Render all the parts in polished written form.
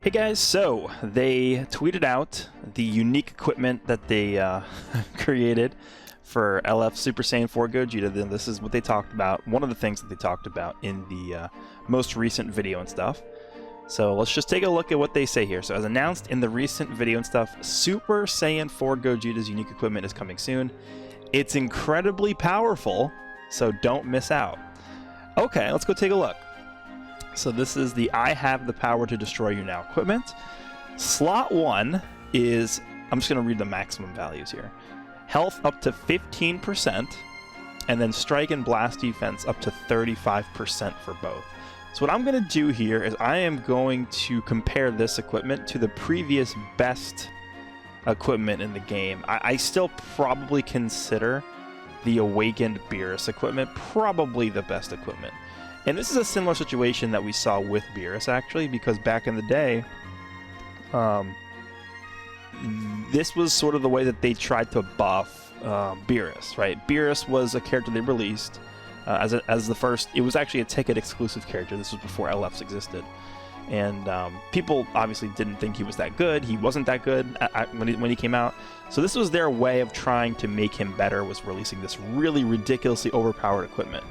Hey guys, so they tweeted out the unique equipment that they created for LF Super Saiyan 4 Gogeta. Then this is what they talked about, one of the things that they talked about in the most recent video and stuff. So let's just take a look at what they say here. So as announced in the recent video and stuff, Super Saiyan 4 Gogeta's unique equipment is coming soon. It's incredibly powerful, so don't miss out. Okay, let's go take a look. So this is the I have the power to destroy you now equipment. Slot 1 is, I'm just going to read the maximum values here. Health up to 15%, and then strike and blast defense up to 35% for both. So what I'm going to do here is I am going to compare this equipment to the previous best equipment in the game. I still probably consider the Awakened Beerus equipment probably the best equipment. And this is a similar situation that we saw with Beerus, actually, because back in the day, this was sort of the way that they tried to buff Beerus, right? Beerus was a character they released as the first. It was actually a ticket-exclusive character. This was before LFs existed. And people obviously didn't think he was that good. He wasn't that good when he came out. So this was their way of trying to make him better, was releasing this really ridiculously overpowered equipment.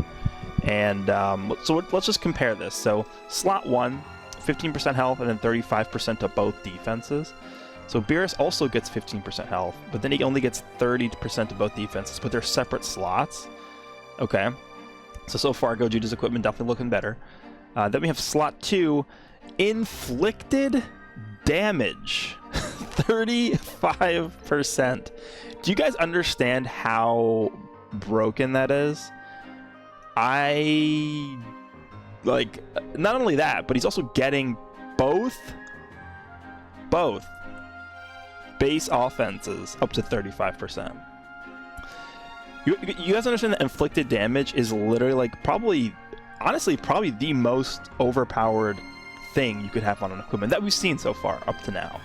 And so let's just compare this. So slot 1, 15% health, and then 35% to both defenses. So Beerus also gets 15% health, but then he only gets 30% to both defenses, but they're separate slots. Okay. So far, Gogeta's equipment definitely looking better. Then we have slot 2, inflicted damage, 35%. Do you guys understand how broken that is? Like, not only that, but he's also getting both base offenses up to 35%. You guys understand that inflicted damage is literally, like, honestly, probably the most overpowered thing you could have on an equipment that we've seen so far up to now.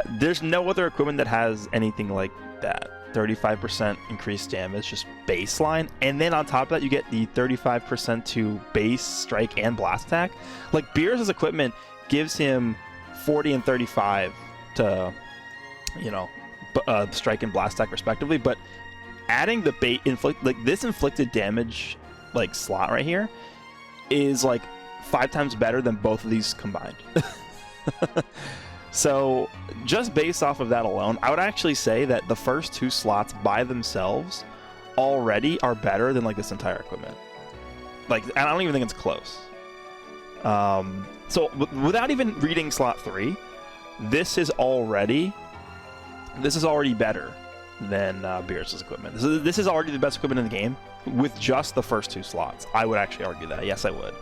There's no other equipment that has anything like that. 35% increased damage, just baseline, and then on top of that you get the 35% to base, strike, and blast attack. Like, Beerus' equipment gives him 40 and 35 to, you know, strike and blast attack respectively, but adding the this inflicted damage, like, slot right here is like 5 times better than both of these combined. So just based off of that alone, I would actually say that the first 2 slots by themselves already are better than, like, this entire equipment. Like, I don't even think it's close. So without even reading slot 3, this is already better than Beerus' equipment. This is already the best equipment in the game with just the first 2 slots. I would actually argue that. Yes, I would.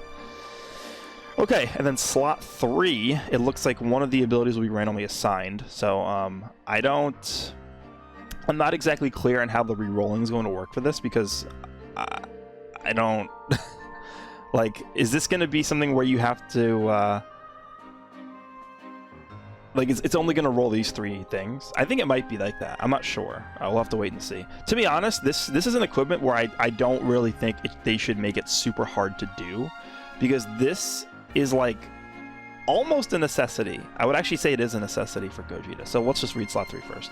Okay, and then slot 3, it looks like one of the abilities will be randomly assigned. So I'm not exactly clear on how the re-rolling is going to work for this, because I don't like, is this going to be something where you have to like, it's only going to roll these 3 things? I think it might be like that. I'm not sure. We'll have to wait and see. To be honest, this is an equipment where I don't really think they should make it super hard to do, because this is, like, almost a necessity. I would actually say it is a necessity for Gogeta. So let's just read slot 3 first.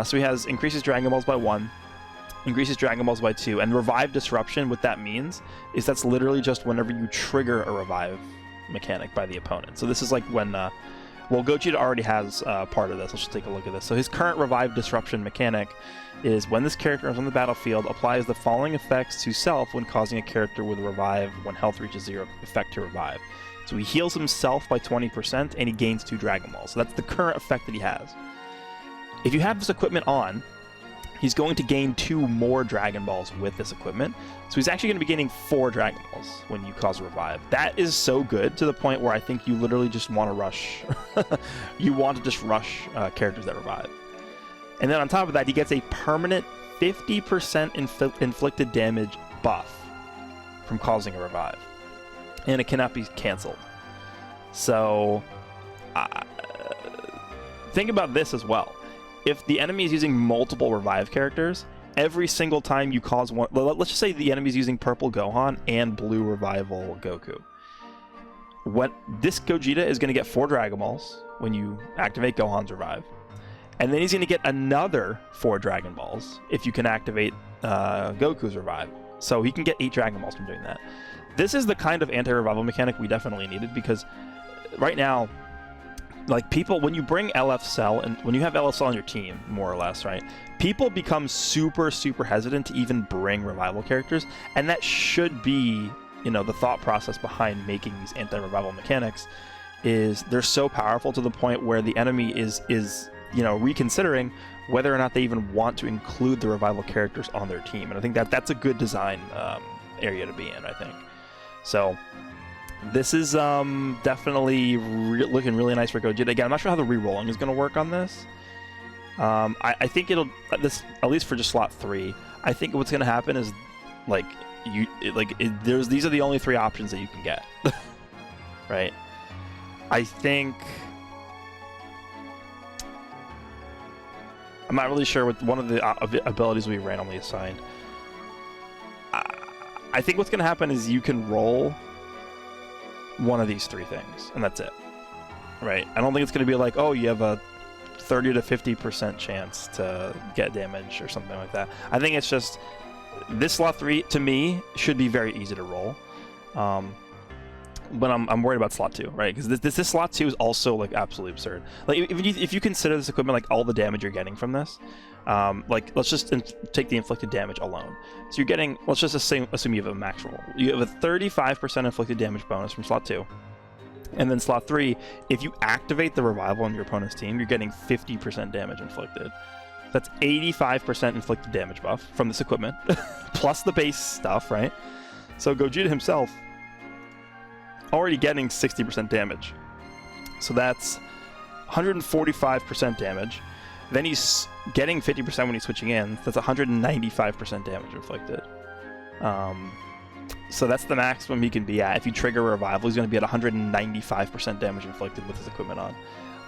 So he has increases Dragon Balls by 1, increases Dragon Balls by 2, and Revive Disruption. What that means is that's literally just whenever you trigger a revive mechanic by the opponent. So this is like when, well, Gogeta already has part of this. Let's just take a look at this. So his current Revive Disruption mechanic is when this character is on the battlefield, applies the following effects to self when causing a character with Revive when health reaches 0 effect to revive. So he heals himself by 20% and he gains 2 Dragon Balls. So that's the current effect that he has. If you have this equipment on, he's going to gain 2 more Dragon Balls with this equipment. So he's actually going to be gaining 4 Dragon Balls when you cause a revive. That is so good to the point where I think you literally just want to rush. You want to just rush characters that revive. And then on top of that, he gets a permanent 50% inflicted damage buff from causing a revive. And it cannot be canceled. So think about this as well. If the enemy is using multiple revive characters, every single time you cause one, let's just say the enemy's using Purple Gohan and Blue Revival Goku. When this Gogeta is going to get 4 Dragon Balls when you activate Gohan's Revive. And then he's going to get another 4 Dragon Balls if you can activate Goku's Revive. So he can get 8 Dragon Balls from doing that. This is the kind of anti-revival mechanic we definitely needed, because right now, like, people, when you bring LF Cell, and when you have LF Cell on your team, more or less, right, people become super, super hesitant to even bring revival characters, and that should be, you know, the thought process behind making these anti-revival mechanics, is they're so powerful to the point where the enemy is you know, reconsidering whether or not they even want to include the revival characters on their team. And I think that's a good design area to be in, I think. So this is definitely looking really nice for Gogeta. Again, I'm not sure how the re-rolling is going to work on this. I think it'll, this, at least for just slot 3, I think what's going to happen is, like, these are the only 3 options that you can get. Right? I think, I'm not really sure what one of the abilities we randomly assigned. I think what's going to happen is you can roll one of these 3 things, and that's it. Right? I don't think it's going to be like, oh, you have a 30 to 50% chance to get damage or something like that. I think it's just, this slot 3, to me, should be very easy to roll. But I'm worried about slot 2, right? Because this slot 2 is also, like, absolutely absurd. Like, if you consider this equipment, like, all the damage you're getting from this, like, let's just take the inflicted damage alone. So you're getting, let's just assume you have a max roll. You have a 35% inflicted damage bonus from slot 2. And then slot 3, if you activate the revival on your opponent's team, you're getting 50% damage inflicted. That's 85% inflicted damage buff from this equipment, plus the base stuff, right? So Gogeta himself already getting 60% damage. So that's 145% damage. Then he's getting 50% when he's switching in. That's 195% damage inflicted. So that's the maximum he can be at. If you trigger a revival, he's going to be at 195% damage inflicted with his equipment on.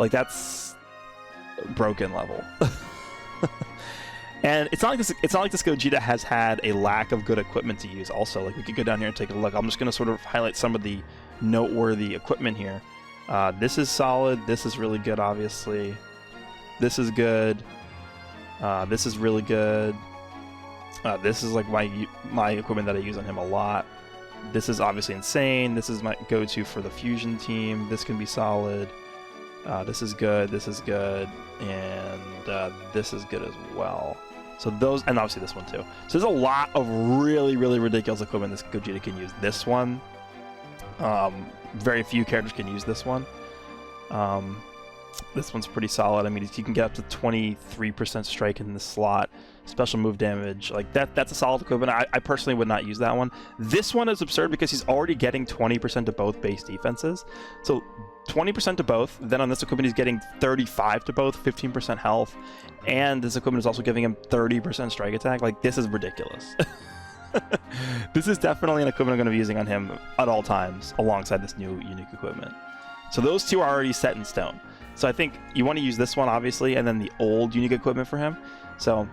Like, that's broken level. And it's not like this Gogeta has had a lack of good equipment to use also. Like, we could go down here and take a look. I'm just going to sort of highlight some of the noteworthy equipment here. This is solid. This is really good, obviously. This is good. This is really good. This is like my equipment that I use on him a lot. This is obviously insane. This is my go-to for the fusion team. This can be solid. This is good. This is good. And this is good as well. So those, and obviously this one too. So there's a lot of really, really ridiculous equipment this Gogeta can use. This one, very few characters can use this one. This one's pretty solid. I mean, you can get up to 23% strike in this slot. Special move damage, like that's a solid equipment. I personally would not use that one. This one is absurd because he's already getting 20% to both base defenses. So 20% to both. Then on this equipment, he's getting 35 to both, 15% health. And this equipment is also giving him 30% strike attack. Like, this is ridiculous. This is definitely an equipment I'm going to be using on him at all times alongside this new unique equipment. So those 2 are already set in stone. So I think you want to use this one, obviously, and then the old unique equipment for him. So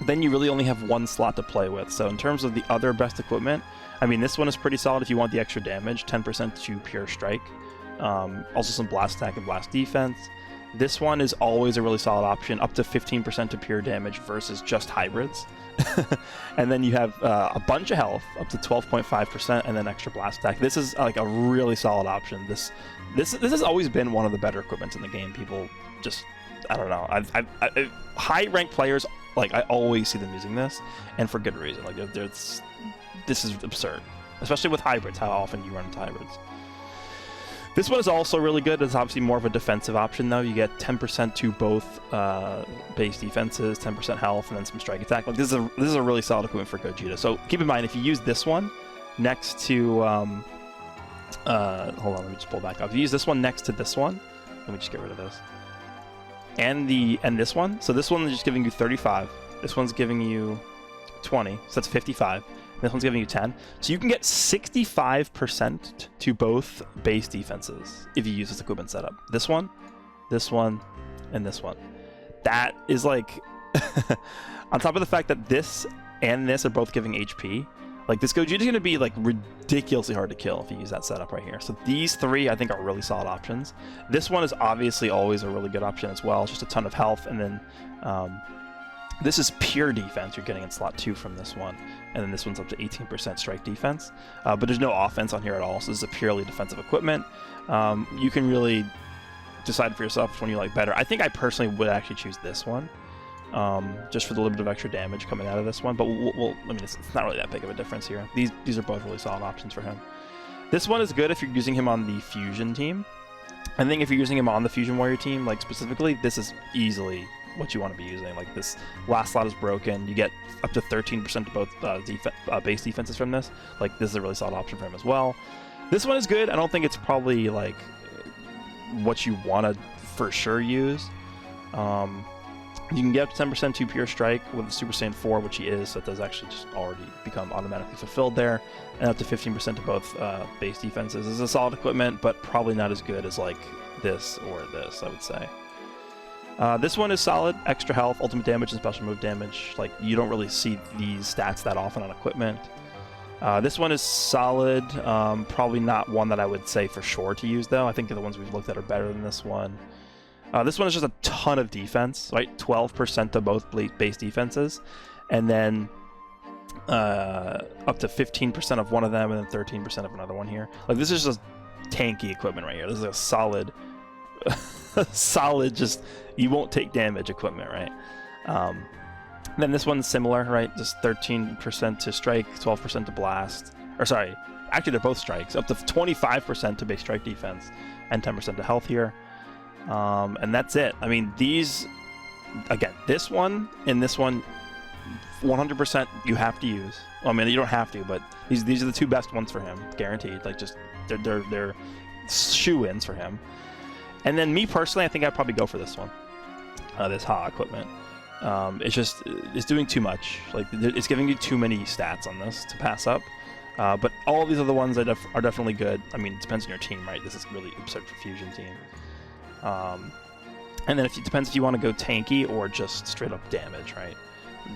then you really only have 1 slot to play with. So in terms of the other best equipment, I mean, this one is pretty solid if you want the extra damage, 10% to pure strike. Also some blast attack and blast defense. This one is always a really solid option, up to 15% to pure damage versus just hybrids. And then you have a bunch of health, up to 12.5%, and then extra blast attack. This is like a really solid option. This has always been one of the better equipments in the game. People just, I don't know. High ranked players, like, I always see them using this, and for good reason. Like, this is absurd, especially with hybrids. How often you run into hybrids? This one is also really good. It's obviously more of a defensive option, though. You get 10% to both base defenses, 10% health, and then some strike attack. Like, this is a really solid equipment for Gogeta. So keep in mind, if you use this one next to hold on, let me just pull back up. If you use this one next to this one, let me just get rid of this. And this one. So this one is just giving you 35. This one's giving you 20. So that's 55. This one's giving you 10. So you can get 65% to both base defenses if you use this equipment setup. This one, and this one. That is like, on top of the fact that this and this are both giving HP, Like, this Gogeta is going to be, like, ridiculously hard to kill if you use that setup right here. So these three, I think, are really solid options. This one is obviously always a really good option as well. It's just a ton of health. And then this is pure defense you're getting in slot 2 from this one. And then this one's up to 18% strike defense. But there's no offense on here at all. So this is a purely defensive equipment. You can really decide for yourself which one you like better. I think I personally would actually choose this one. Just for the little bit of extra damage coming out of this one, but I mean, it's not really that big of a difference here. These are both really solid options for him. This one is good if you're using him on the Fusion team. I think if you're using him on the Fusion Warrior team, like specifically, this is easily what you want to be using. Like, this last slot is broken. You get up to 13% to both base defenses from this. Like, this is a really solid option for him as well. This one is good. I don't think it's probably like what you want to for sure use. You can get up to 10% to pure strike with the Super Saiyan 4, which he is, so it does actually just already become automatically fulfilled there, and up to 15% to both base defenses. This is a solid equipment, but probably not as good as like this or this, I would say. This one is solid, extra health, ultimate damage, and special move damage. Like, you don't really see these stats that often on equipment. This one is solid, probably not one that I would say for sure to use though. I think the ones we've looked at are better than this one. This one is just a ton of defense, right? 12% to both base defenses, and then up to 15% of one of them, and then 13% of another one here. Like, this is just tanky equipment right here. This is a solid, solid, just you won't take damage equipment, right? Then this one's similar, right? Just 13% to strike, 12% to blast. Or sorry, actually they're both strikes. Up to 25% to base strike defense, and 10% to health here. And that's it. I mean, these, again, this one and this one, 100% you have to use. Well, I mean, you don't have to, but these are the two best ones for him, guaranteed. Like, just they're shoe-ins for him. And then me personally, I think I'd probably go for this one, this Ha equipment. It's doing too much. Like, it's giving you too many stats on this to pass up. But all these other ones are definitely good. I mean, it depends on your team, right? This is really absurd for Fusion team. And then it depends if you want to go tanky or just straight up damage, right?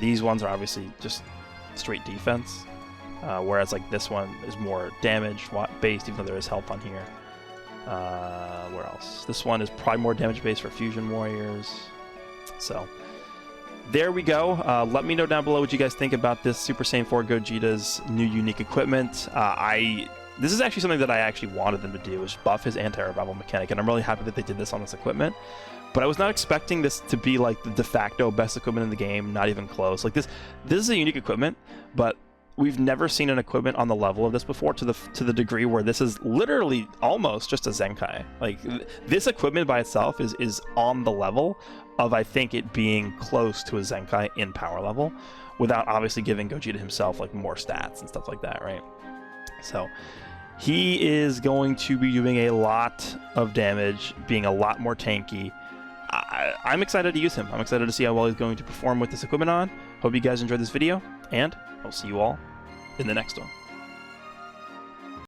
These ones are obviously just straight defense, whereas like this one is more damage based, even though there is health on here. Where else? This one is probably more damage based for Fusion Warriors. So there we go. Let me know down below what you guys think about this Super Saiyan 4 Gogeta's new unique equipment. This is actually something that I actually wanted them to do, is buff his anti-revival mechanic, and I'm really happy that they did this on this equipment. But I was not expecting this to be like the de facto best equipment in the game, not even close. Like, this is a unique equipment, but we've never seen an equipment on the level of this before, to the degree where this is literally almost just a Zenkai. Like, this equipment by itself is on the level of, I think, it being close to a Zenkai in power level, without obviously giving Gogeta himself like more stats and stuff like that, right? So he is going to be doing a lot of damage, being a lot more tanky. I'm excited to use him. I'm excited to see how well he's going to perform with this equipment on. Hope you guys enjoyed this video, and I'll see you all in the next one.